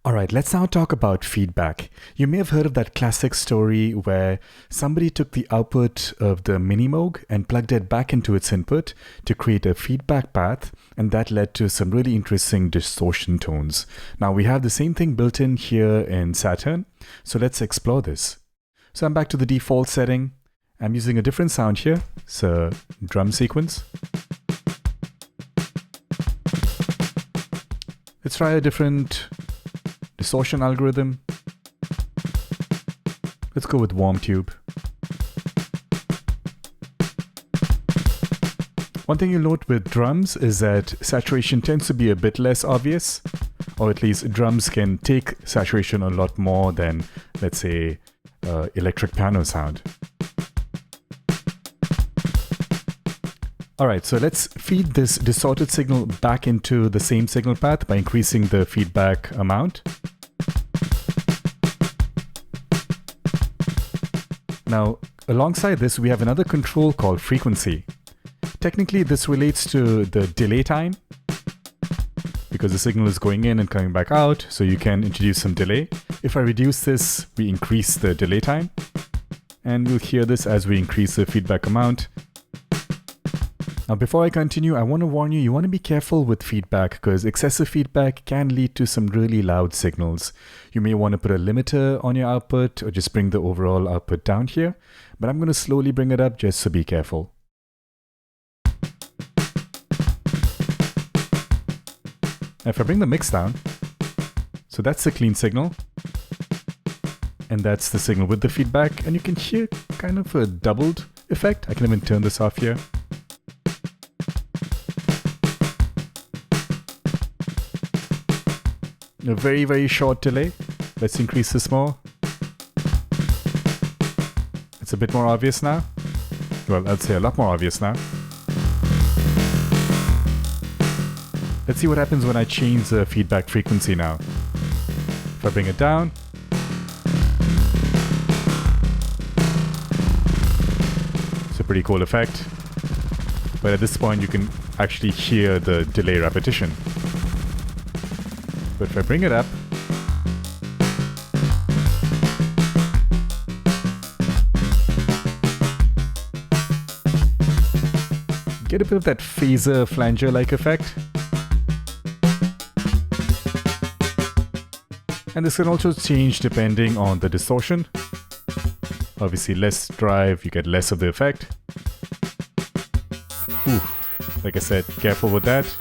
Alright, let's now talk about feedback. You may have heard of that classic story where somebody took the output of the Minimoog and plugged it back into its input to create a feedback path, and that led to some really interesting distortion tones. Now we have the same thing built in here in Saturn, so let's explore this. So I'm back to the default setting. I'm using a different sound here. It's a drum sequence. Let's try a different distortion algorithm. Let's go with warm tube. One thing you'll note with drums is that saturation tends to be a bit less obvious, or at least drums can take saturation a lot more than, let's say, electric piano sound. Alright, so let's feed this distorted signal back into the same signal path by increasing the feedback amount. Now, alongside this, we have another control called frequency. Technically, this relates to the delay time, because the signal is going in and coming back out, so you can introduce some delay. If I reduce this, we increase the delay time, and we'll hear this as we increase the feedback amount. Now, before I continue, I want to warn you, you want to be careful with feedback because excessive feedback can lead to some really loud signals. You may want to put a limiter on your output or just bring the overall output down here, but I'm going to slowly bring it up just so be careful. Now, if I bring the mix down, so that's the clean signal, and that's the signal with the feedback, and you can hear kind of a doubled effect. I can even turn this off here. A very, very short delay. Let's increase this more. It's a bit more obvious now. Well, I'd say a lot more obvious now. Let's see what happens when I change the feedback frequency now. If I bring it down. It's a pretty cool effect. But at this point, you can actually hear the delay repetition. But if I bring it up, get a bit of that phaser flanger-like effect. And this can also change depending on the distortion. Obviously, less drive, you get less of the effect. Ooh, like I said, careful with that.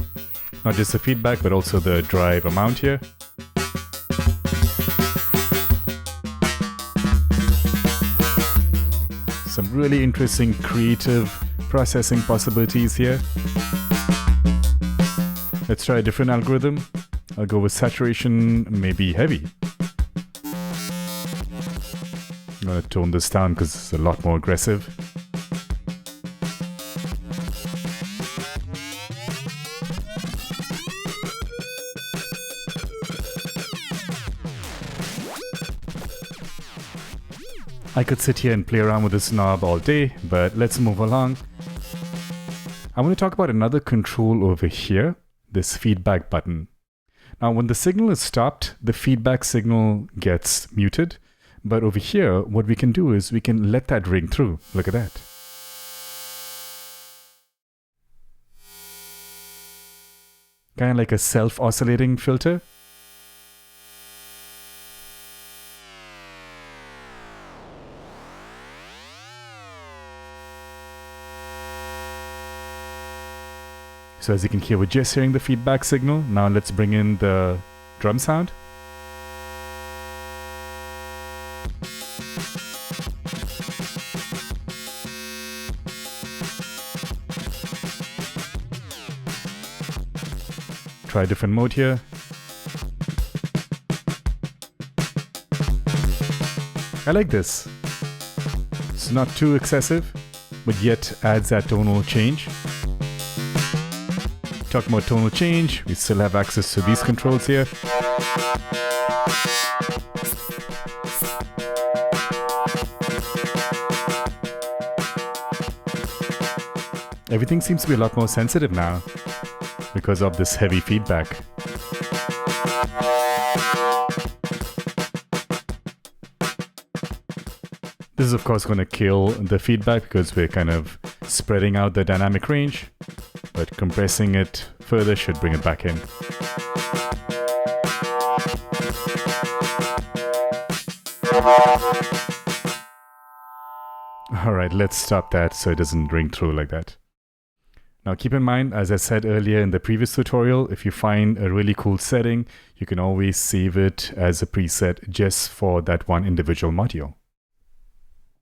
Not just the feedback, but also the drive amount here. Some really interesting creative processing possibilities here. Let's try a different algorithm. I'll go with saturation, maybe heavy. I'm going to tone this down because it's a lot more aggressive. I could sit here and play around with this knob all day, but let's move along. I want to talk about another control over here, this feedback button. Now, when the signal is stopped, the feedback signal gets muted. But over here, what we can do is we can let that ring through. Look at that. Kind of like a self-oscillating filter. So as you can hear, we're just hearing the feedback signal. Now let's bring in the drum sound. Try a different mode here. I like this. It's not too excessive, but yet adds that tonal change. Talking about tonal change, we still have access to these controls here. Everything seems to be a lot more sensitive now because of this heavy feedback. This is of course going to kill the feedback because we're kind of spreading out the dynamic range, but compressing it further should bring it back in. Alright, let's stop that so it doesn't ring through like that. Now keep in mind, as I said earlier in the previous tutorial, if you find a really cool setting, you can always save it as a preset just for that one individual module.